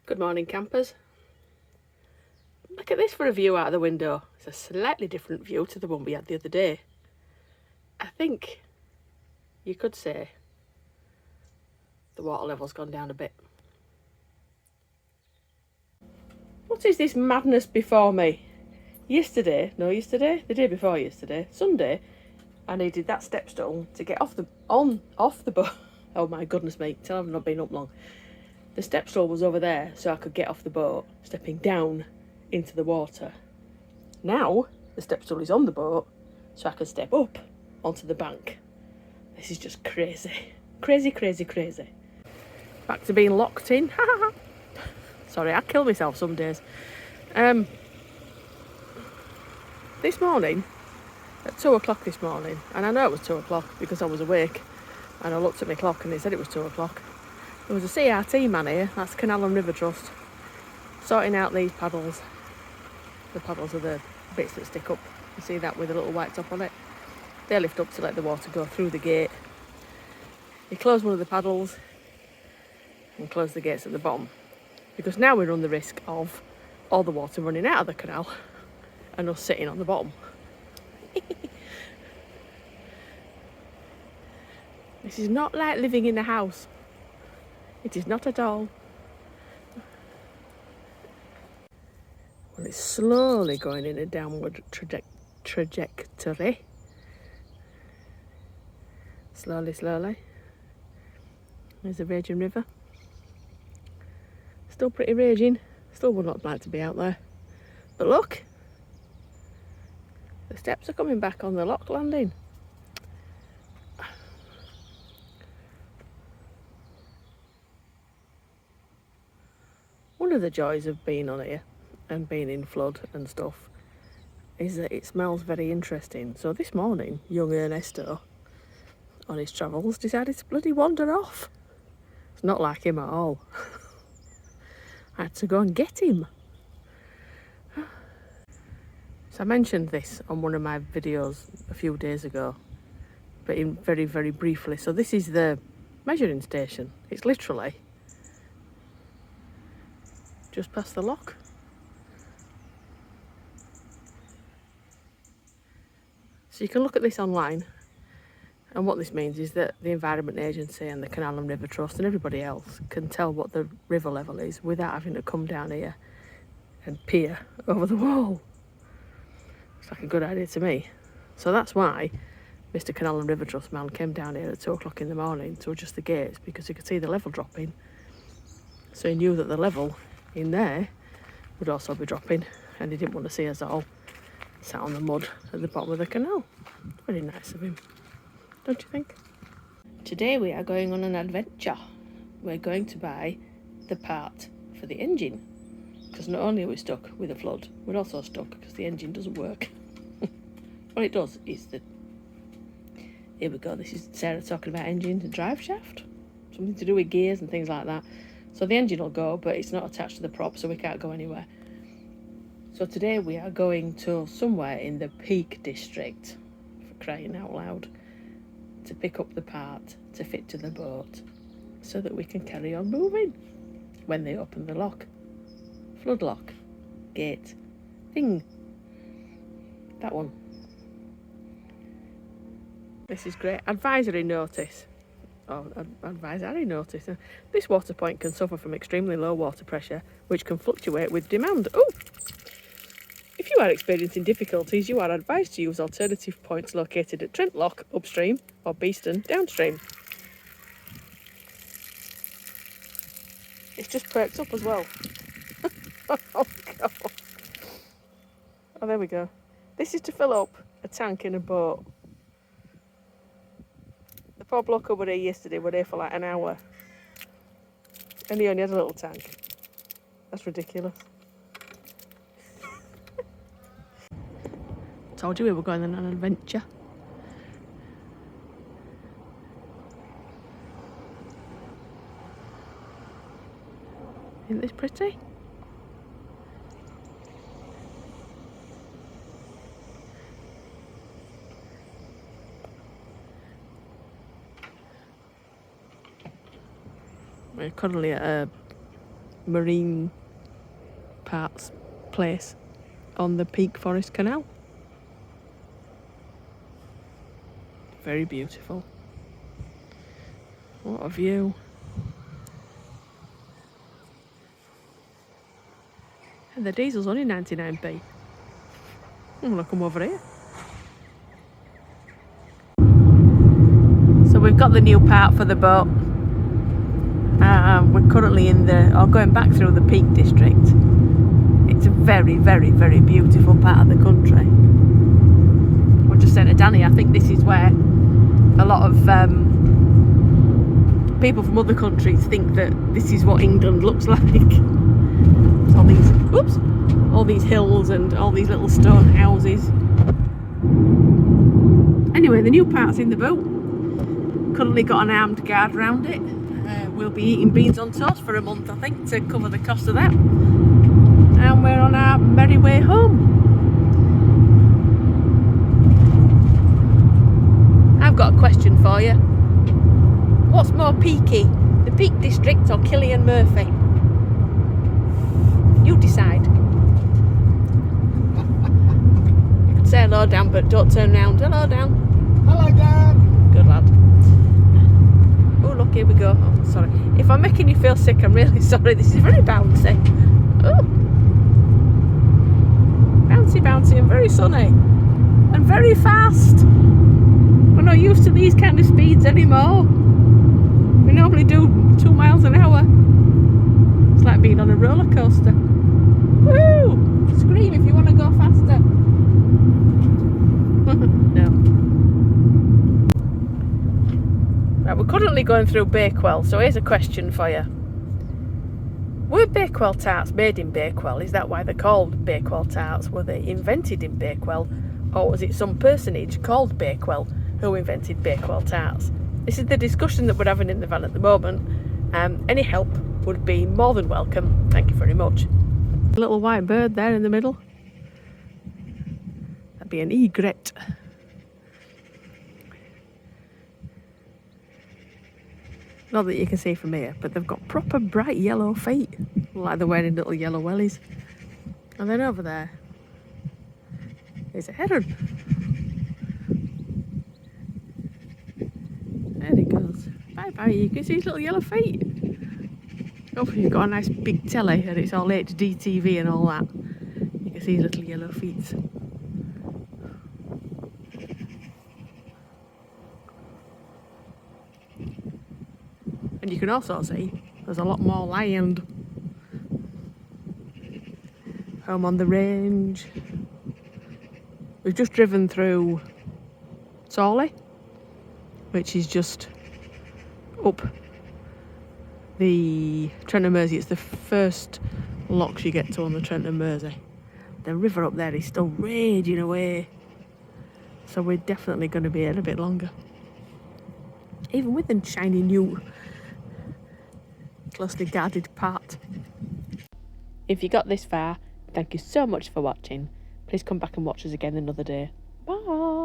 Good morning, campers. Look at this for a view out of the window. It's a slightly different view to the one we had the other day. I think you could say the water level's gone down a bit. What is this madness before me? The day before yesterday, Sunday, I needed that step stool to get off the boat. Oh my goodness me, tell I've not been up long. The step stool was over there so I could get off the boat, stepping down into the water. Now the step stool is on the boat so I can step up onto the bank. This is just crazy. Crazy. Back to being locked in. Sorry, I kill myself some days. This morning, at 2 o'clock this morning, and I know it was 2 o'clock because I was awake and I looked at my clock and it said it was 2 o'clock. There was a CRT man here, that's Canal and River Trust, sorting out these paddles. The paddles are the bits that stick up. You see that with a little white top on it? They lift up to let the water go through the gate. You close one of the paddles and close the gates at the bottom, because now we run the risk of all the water running out of the canal and us sitting on the bottom. This is not like living in a house. It is not at all. Well, it's slowly going in a downward trajectory. Slowly. There's the raging river. Still pretty raging. Still would not like to be out there. But look, the steps are coming back on the lock landing. One of the joys of being on here and being in flood and stuff is that it smells very interesting. So this morning, young Ernesto, on his travels, decided to bloody wander off. It's not like him at all. I had to go and get him. So I mentioned this on one of my videos a few days ago, but in very, very briefly. So this is the measuring station. It's literally just past the lock. So you can look at this online, and what this means is that the Environment Agency and the Canal and River Trust and everybody else can tell what the river level is without having to come down here and peer over the wall. It's like a good idea to me. So that's why Mr. Canal and River Trust man came down here at 2 o'clock in the morning to adjust the gates, because he could see the level dropping. So he knew that the level in there would also be dropping, and he didn't want to see us all sat on the mud at the bottom of the canal. Very nice of him, don't you think? Today we are going on an adventure. We're going to buy the part for the engine, because not only are we stuck with a flood, we're also stuck because the engine doesn't work. What it does is that, here we go, this is Sarah talking about engine and drive shaft, something to do with gears and things like that. So the engine will go, but it's not attached to the prop, so we can't go anywhere. So today we are going to somewhere in the Peak District, for crying out loud, to pick up the part to fit to the boat so that we can carry on moving when they open the lock. Flood lock, gate, thing. That one. This is great. Advisory notice. Advisory notice. This water point can suffer from extremely low water pressure, which can fluctuate with demand. Oh! If you are experiencing difficulties, you are advised to use alternative points located at Trent Lock upstream or Beeston downstream. It's just perked up as well. Oh, God. Oh, there we go. This is to fill up a tank in a boat. The poor bloke over here yesterday were there for like an hour, and he only had a little tank. That's ridiculous. Told you we were going on an adventure. Isn't this pretty? We're currently at a marine parts place on the Peak Forest Canal. Very beautiful. What a view. And the diesel's only 99p. I'm gonna come over here. So we've got the new part for the boat. We're currently going back through the Peak District. It's a very, very, very beautiful part of the country. I just said to Danny, I think this is where a lot of people from other countries think that this is what England looks like. It's all these hills and all these little stone houses. Anyway, the new part's in the boat. Currently got an armed guard around it. We'll be eating beans on toast for a month, I think, to cover the cost of that. And we're on our merry way home. I've got a question for you. What's more peaky, the Peak District or Killian Murphy? You decide. You could say hello, Dan, but don't turn round. Hello, Dan. Hello, Dan. Good lad. Oh, look, here we go. Oh, sorry. If I'm making you feel sick, I'm really sorry. This is very bouncy. Oh. Bouncy, bouncy, and very sunny. And very fast. We're not used to these kind of speeds anymore. We normally do 2 miles an hour. It's like being on a roller coaster. Woo! Scream if you want to go faster. No. Right, we're currently going through Bakewell, so here's a question for you. Were Bakewell tarts made in Bakewell? Is that why they're called Bakewell tarts? Were they invented in Bakewell? Or was it some personage called Bakewell who invented Bakewell tarts? This is the discussion that we're having in the van at the moment. Any help would be more than welcome. Thank you very much. A little white bird there in the middle. That'd be an egret. Not that you can see from here, but they've got proper bright yellow feet, like they're wearing little yellow wellies. And then over there is a heron. There he goes. Bye bye, you can see his little yellow feet. Hopefully you've got a nice big telly and it's all HD TV and all that. You can see his little yellow feet. And you can also see there's a lot more land. Home on the range. We've just driven through Sawley, which is just up the Trent and Mersey. It's the first locks you get to on the Trent and Mersey. The river up there is still raging away, so we're definitely going to be here a bit longer, even with the shiny new closely guarded part. If you got this far, thank you so much for watching. Please come back and watch us again another day. Bye.